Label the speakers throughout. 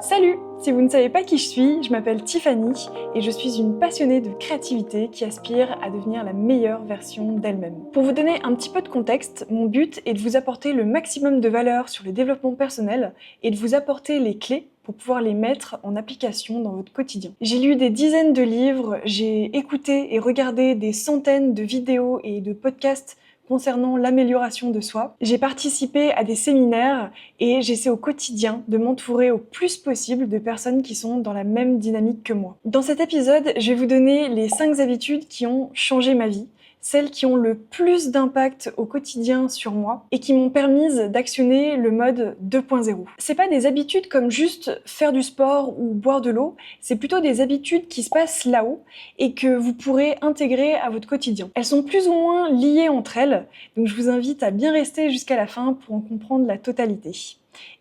Speaker 1: Salut! Si vous ne savez pas qui je m'appelle Tiffany et je suis une passionnée de créativité qui aspire à devenir la meilleure version d'elle-même. Pour vous donner un petit peu de contexte, mon but est de vous apporter le maximum de valeur sur le développement personnel et de vous apporter les clés pour pouvoir les mettre en application dans votre quotidien. J'ai lu des dizaines de livres, j'ai écouté et regardé des centaines de vidéos et de podcasts concernant l'amélioration de soi. J'ai participé à des séminaires et j'essaie au quotidien de m'entourer au plus possible de personnes qui sont dans la même dynamique que moi. Dans cet épisode, je vais vous donner les 5 habitudes qui ont changé ma vie, celles qui ont le plus d'impact au quotidien sur moi et qui m'ont permise d'actionner le mode 2.0. C'est pas des habitudes comme juste faire du sport ou boire de l'eau, c'est plutôt des habitudes qui se passent là-haut et que vous pourrez intégrer à votre quotidien. Elles sont plus ou moins liées entre elles, donc je vous invite à bien rester jusqu'à la fin pour en comprendre la totalité.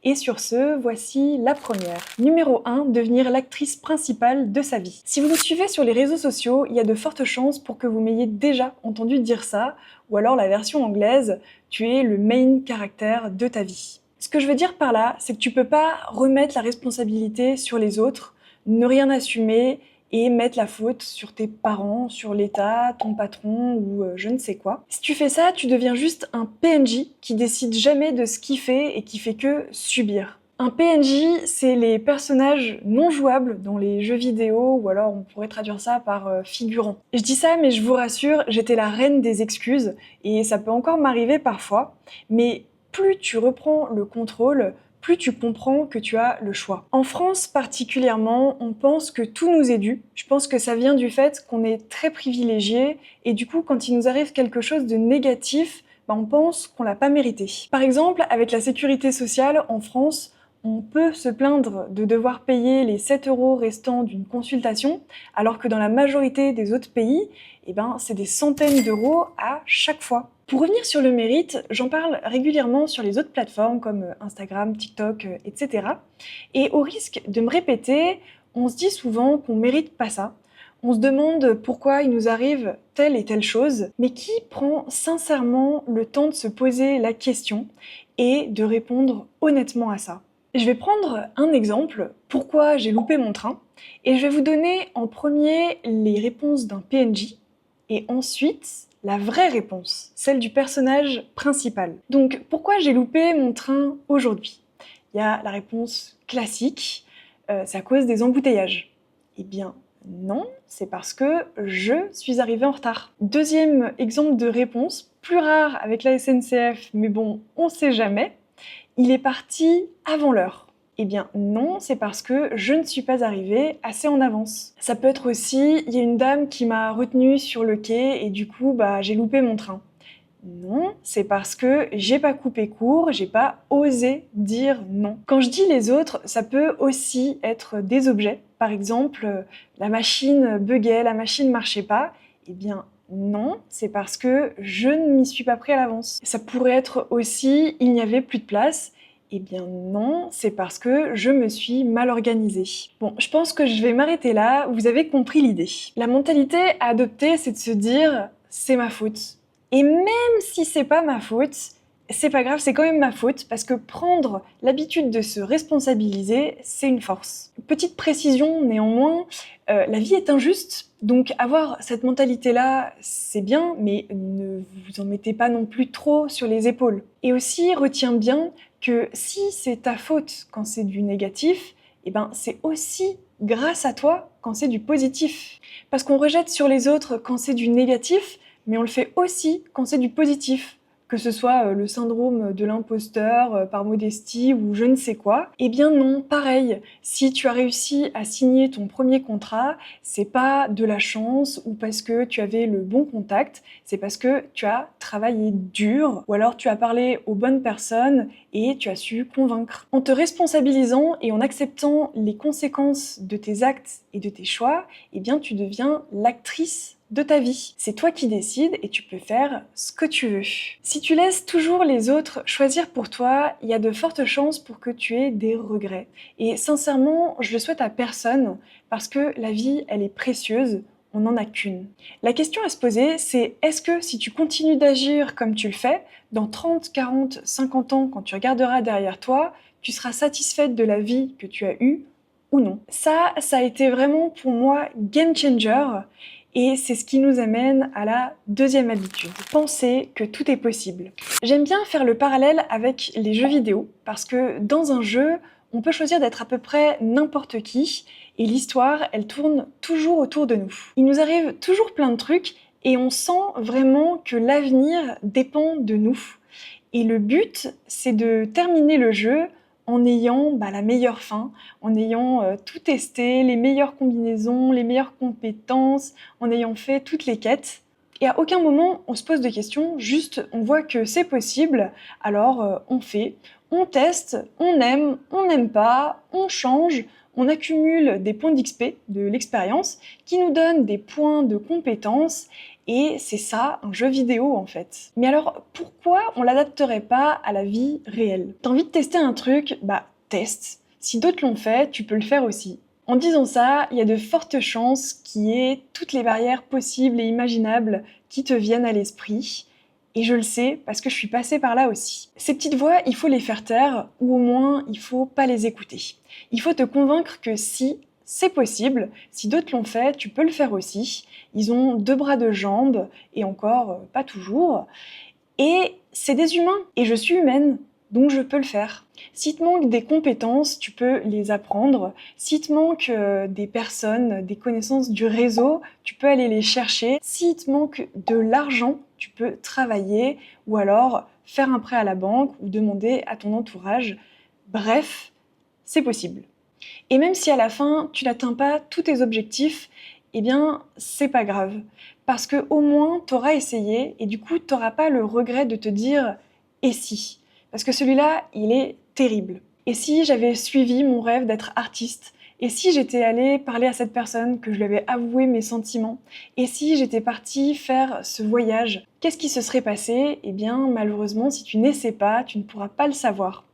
Speaker 1: Et sur ce, voici la première. Numéro 1, devenir l'actrice principale de sa vie. Si vous nous suivez sur les réseaux sociaux, il y a de fortes chances pour que vous m'ayez déjà entendu dire ça, ou alors la version anglaise, tu es le main character de ta vie. Ce que je veux dire par là, c'est que tu peux pas remettre la responsabilité sur les autres, ne rien assumer, et mettre la faute sur tes parents, sur l'État, ton patron ou je ne sais quoi. Si tu fais ça, tu deviens juste un PNJ qui décide jamais de ce qu'il fait et qui fait que subir. Un PNJ, c'est les personnages non jouables dans les jeux vidéo, ou alors on pourrait traduire ça par figurant. Je dis ça, mais je vous rassure, j'étais la reine des excuses, et ça peut encore m'arriver parfois, mais plus tu reprends le contrôle, plus tu comprends que tu as le choix. En France particulièrement, on pense que tout nous est dû. Je pense que ça vient du fait qu'on est très privilégié et du coup, quand il nous arrive quelque chose de négatif, on pense qu'on l'a pas mérité. Par exemple, avec la sécurité sociale en France, on peut se plaindre de devoir payer les 7 € restants d'une consultation, alors que dans la majorité des autres pays, c'est des centaines d'euros à chaque fois. Pour revenir sur le mérite, j'en parle régulièrement sur les autres plateformes comme Instagram, TikTok, etc. Et au risque de me répéter, on se dit souvent qu'on mérite pas ça. On se demande pourquoi il nous arrive telle et telle chose, mais qui prend sincèrement le temps de se poser la question et de répondre honnêtement à ça? Je vais prendre un exemple, pourquoi j'ai loupé mon train, et je vais vous donner en premier les réponses d'un PNJ, et ensuite la vraie réponse, celle du personnage principal. Donc pourquoi j'ai loupé mon train aujourd'hui? Il y a la réponse classique, c'est à cause des embouteillages. Eh bien non, c'est parce que je suis arrivée en retard. Deuxième exemple de réponse, plus rare avec la SNCF, mais bon, on sait jamais. Il est parti avant l'heure. Eh bien non, c'est parce que je ne suis pas arrivée assez en avance. Ça peut être aussi, il y a une dame qui m'a retenue sur le quai et du coup, j'ai loupé mon train. Non, c'est parce que j'ai pas coupé court, j'ai pas osé dire non. Quand je dis les autres, ça peut aussi être des objets. Par exemple, la machine buguait, la machine marchait pas. Eh bien non, c'est parce que je ne m'y suis pas pris à l'avance. Ça pourrait être aussi, il n'y avait plus de place. Eh bien non, c'est parce que je me suis mal organisée. Bon, je pense que je vais m'arrêter là, vous avez compris l'idée. La mentalité à adopter, c'est de se dire « c'est ma faute ». Et même si c'est pas ma faute, c'est pas grave, c'est quand même ma faute, parce que prendre l'habitude de se responsabiliser, c'est une force. Petite précision néanmoins, la vie est injuste, donc avoir cette mentalité-là, c'est bien, mais ne vous en mettez pas non plus trop sur les épaules. Et aussi, retiens bien que si c'est ta faute quand c'est du négatif, c'est aussi grâce à toi quand c'est du positif. Parce qu'on rejette sur les autres quand c'est du négatif, mais on le fait aussi quand c'est du positif, que ce soit le syndrome de l'imposteur par modestie ou je ne sais quoi. Eh bien non, pareil, si tu as réussi à signer ton premier contrat, c'est pas de la chance ou parce que tu avais le bon contact, c'est parce que tu as travaillé dur ou alors tu as parlé aux bonnes personnes et tu as su convaincre. En te responsabilisant et en acceptant les conséquences de tes actes et de tes choix, eh bien tu deviens l'actrice de ta vie. C'est toi qui décides et tu peux faire ce que tu veux. Si tu laisses toujours les autres choisir pour toi, il y a de fortes chances pour que tu aies des regrets. Et sincèrement, je le souhaite à personne parce que la vie, elle est précieuse. On n'en a qu'une. La question à se poser, c'est est-ce que si tu continues d'agir comme tu le fais, dans 30, 40, 50 ans, quand tu regarderas derrière toi, tu seras satisfaite de la vie que tu as eue ou non. Ça a été vraiment pour moi game changer. Et c'est ce qui nous amène à la deuxième habitude, penser que tout est possible. J'aime bien faire le parallèle avec les jeux vidéo, parce que dans un jeu, on peut choisir d'être à peu près n'importe qui, et l'histoire, elle tourne toujours autour de nous. Il nous arrive toujours plein de trucs, et on sent vraiment que l'avenir dépend de nous. Et le but, c'est de terminer le jeu en ayant la meilleure fin, en ayant tout testé, les meilleures combinaisons, les meilleures compétences, en ayant fait toutes les quêtes. Et à aucun moment on se pose de questions, juste on voit que c'est possible, alors on fait, on teste, on n'aime pas, on change, on accumule des points d'XP, de l'expérience, qui nous donnent des points de compétences, et c'est ça, un jeu vidéo en fait. Mais alors, pourquoi on l'adapterait pas à la vie réelle? T'as envie de tester un truc? Teste. Si d'autres l'ont fait, tu peux le faire aussi. En disant ça, il y a de fortes chances qu'il y ait toutes les barrières possibles et imaginables qui te viennent à l'esprit. Et je le sais parce que je suis passée par là aussi. Ces petites voix, il faut les faire taire, ou au moins, il faut pas les écouter. Il faut te convaincre que si c'est possible, si d'autres l'ont fait, tu peux le faire aussi. Ils ont 2 bras, 2 jambes, et encore, pas toujours. Et c'est des humains, et je suis humaine, donc je peux le faire. S'il te manque des compétences, tu peux les apprendre. S'il te manque des personnes, des connaissances du réseau, tu peux aller les chercher. S'il te manque de l'argent, tu peux travailler, ou alors faire un prêt à la banque, ou demander à ton entourage. Bref, c'est possible. Et même si à la fin, tu n'atteins pas tous tes objectifs, eh bien, c'est pas grave. Parce que au moins, t'auras essayé et du coup, t'auras pas le regret de te dire « et si ?» Parce que celui-là, il est terrible. Et si j'avais suivi mon rêve d'être artiste? Et si j'étais allée parler à cette personne, que je lui avais avoué mes sentiments? Et si j'étais partie faire ce voyage? Qu'est-ce qui se serait passé? Eh bien, malheureusement, si tu n'essaies pas, tu ne pourras pas le savoir.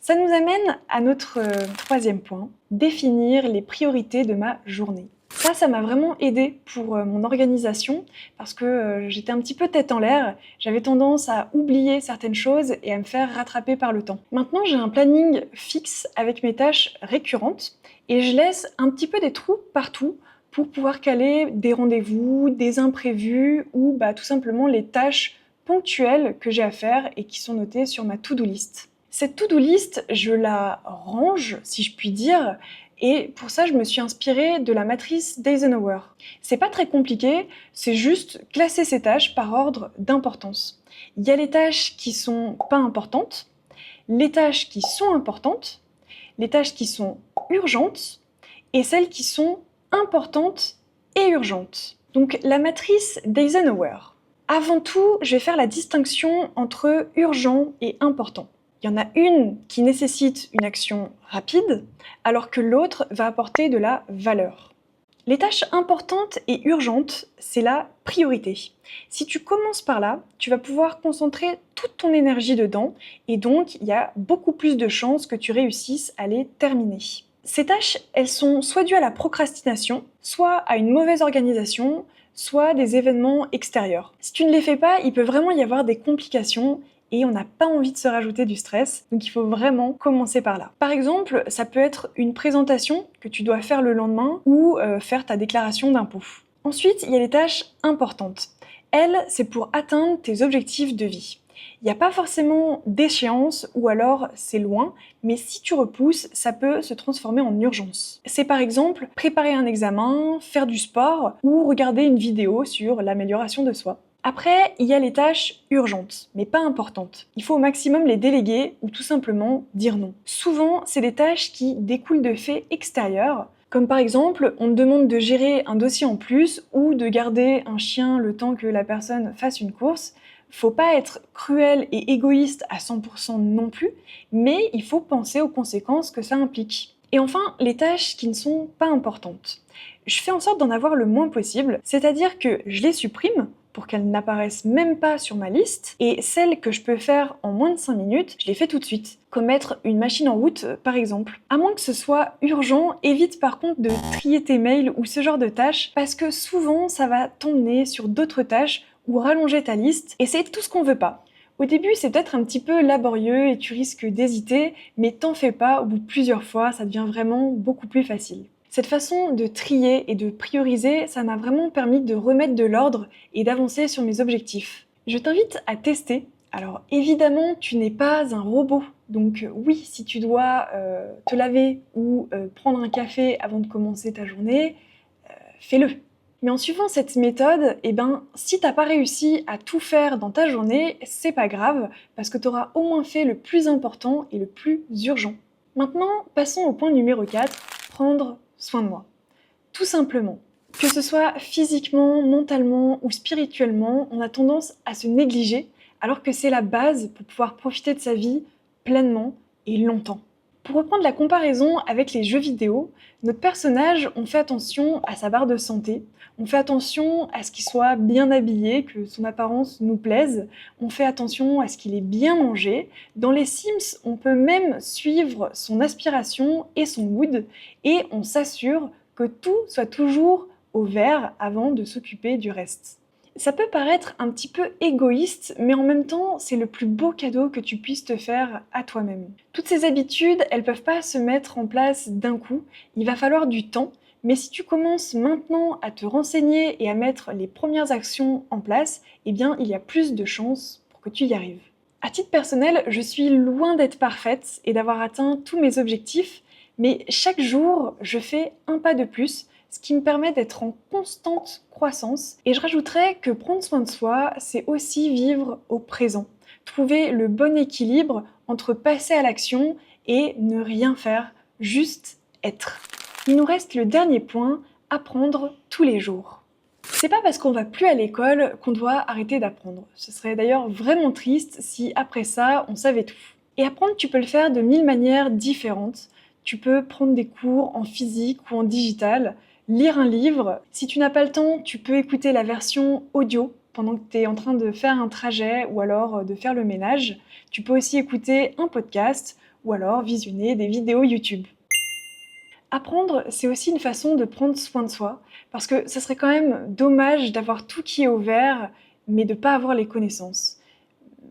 Speaker 1: Ça nous amène à notre troisième point, définir les priorités de ma journée. Ça m'a vraiment aidée pour mon organisation parce que j'étais un petit peu tête en l'air, j'avais tendance à oublier certaines choses et à me faire rattraper par le temps. Maintenant, j'ai un planning fixe avec mes tâches récurrentes et je laisse un petit peu des trous partout pour pouvoir caler des rendez-vous, des imprévus ou tout simplement les tâches ponctuelles que j'ai à faire et qui sont notées sur ma to-do list. Cette to-do list, je la range, si je puis dire, et pour ça, je me suis inspirée de la matrice d'Eisenhower. C'est pas très compliqué, c'est juste classer ces tâches par ordre d'importance. Il y a les tâches qui sont pas importantes, les tâches qui sont importantes, les tâches qui sont urgentes, et celles qui sont importantes et urgentes. Donc la matrice d'Eisenhower. Avant tout, je vais faire la distinction entre urgent et important. Il y en a une qui nécessite une action rapide, alors que l'autre va apporter de la valeur. Les tâches importantes et urgentes, c'est la priorité. Si tu commences par là, tu vas pouvoir concentrer toute ton énergie dedans, et donc il y a beaucoup plus de chances que tu réussisses à les terminer. Ces tâches, elles sont soit dues à la procrastination, soit à une mauvaise organisation, soit des événements extérieurs. Si tu ne les fais pas, il peut vraiment y avoir des complications, et on n'a pas envie de se rajouter du stress, donc il faut vraiment commencer par là. Par exemple, ça peut être une présentation que tu dois faire le lendemain ou faire ta déclaration d'impôt. Ensuite, il y a les tâches importantes. Elles, c'est pour atteindre tes objectifs de vie. Il n'y a pas forcément d'échéance ou alors c'est loin, mais si tu repousses, ça peut se transformer en urgence. C'est par exemple préparer un examen, faire du sport ou regarder une vidéo sur l'amélioration de soi. Après, il y a les tâches urgentes, mais pas importantes. Il faut au maximum les déléguer ou tout simplement dire non. Souvent, c'est des tâches qui découlent de faits extérieurs, comme par exemple, on te demande de gérer un dossier en plus ou de garder un chien le temps que la personne fasse une course. Faut pas être cruel et égoïste à 100% non plus, mais il faut penser aux conséquences que ça implique. Et enfin, les tâches qui ne sont pas importantes. Je fais en sorte d'en avoir le moins possible, c'est-à-dire que je les supprime pour qu'elles n'apparaissent même pas sur ma liste, et celles que je peux faire en moins de 5 minutes, je les fais tout de suite, comme mettre une machine en route par exemple. À moins que ce soit urgent, évite par contre de trier tes mails ou ce genre de tâches, parce que souvent ça va t'emmener sur d'autres tâches ou rallonger ta liste, et c'est tout ce qu'on veut pas. Au début, c'est peut-être un petit peu laborieux et tu risques d'hésiter, mais t'en fais pas, au bout de plusieurs fois, ça devient vraiment beaucoup plus facile. Cette façon de trier et de prioriser, ça m'a vraiment permis de remettre de l'ordre et d'avancer sur mes objectifs. Je t'invite à tester. Alors évidemment, tu n'es pas un robot, donc oui, si tu dois te laver ou prendre un café avant de commencer ta journée, fais-le. Mais en suivant cette méthode, si t'as pas réussi à tout faire dans ta journée, c'est pas grave, parce que tu auras au moins fait le plus important et le plus urgent. Maintenant, passons au point numéro 4, prendre soin de moi. Tout simplement. Que ce soit physiquement, mentalement ou spirituellement, on a tendance à se négliger, alors que c'est la base pour pouvoir profiter de sa vie pleinement et longtemps. Pour reprendre la comparaison avec les jeux vidéo, notre personnage, on fait attention à sa barre de santé, on fait attention à ce qu'il soit bien habillé, que son apparence nous plaise, on fait attention à ce qu'il ait bien mangé. Dans les Sims, on peut même suivre son aspiration et son mood, et on s'assure que tout soit toujours au vert avant de s'occuper du reste. Ça peut paraître un petit peu égoïste, mais en même temps, c'est le plus beau cadeau que tu puisses te faire à toi-même. Toutes ces habitudes, elles peuvent pas se mettre en place d'un coup, il va falloir du temps, mais si tu commences maintenant à te renseigner et à mettre les premières actions en place, il y a plus de chances pour que tu y arrives. À titre personnel, je suis loin d'être parfaite et d'avoir atteint tous mes objectifs, mais chaque jour, je fais un pas de plus, ce qui me permet d'être en constante croissance. Et je rajouterais que prendre soin de soi, c'est aussi vivre au présent. Trouver le bon équilibre entre passer à l'action et ne rien faire, juste être. Il nous reste le dernier point, apprendre tous les jours. C'est pas parce qu'on va plus à l'école qu'on doit arrêter d'apprendre. Ce serait d'ailleurs vraiment triste si après ça, on savait tout. Et apprendre, tu peux le faire de 1000 manières différentes. Tu peux prendre des cours en physique ou en digital, lire un livre. Si tu n'as pas le temps, tu peux écouter la version audio pendant que tu es en train de faire un trajet ou alors de faire le ménage. Tu peux aussi écouter un podcast ou alors visionner des vidéos YouTube. Apprendre, c'est aussi une façon de prendre soin de soi, parce que ça serait quand même dommage d'avoir tout qui est au vert, mais de ne pas avoir les connaissances.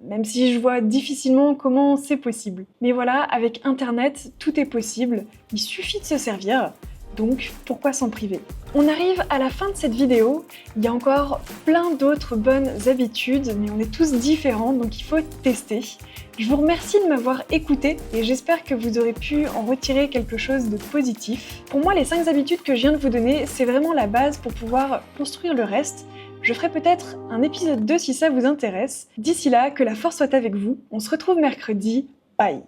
Speaker 1: Même si je vois difficilement comment c'est possible. Mais voilà, avec Internet, tout est possible, il suffit de se servir, donc pourquoi s'en priver? On arrive à la fin de cette vidéo, il y a encore plein d'autres bonnes habitudes, mais on est tous différents, donc il faut tester. Je vous remercie de m'avoir écouté et j'espère que vous aurez pu en retirer quelque chose de positif. Pour moi, les 5 habitudes que je viens de vous donner, c'est vraiment la base pour pouvoir construire le reste. Je ferai peut-être un épisode 2 si ça vous intéresse. D'ici là, que la force soit avec vous. On se retrouve mercredi. Bye!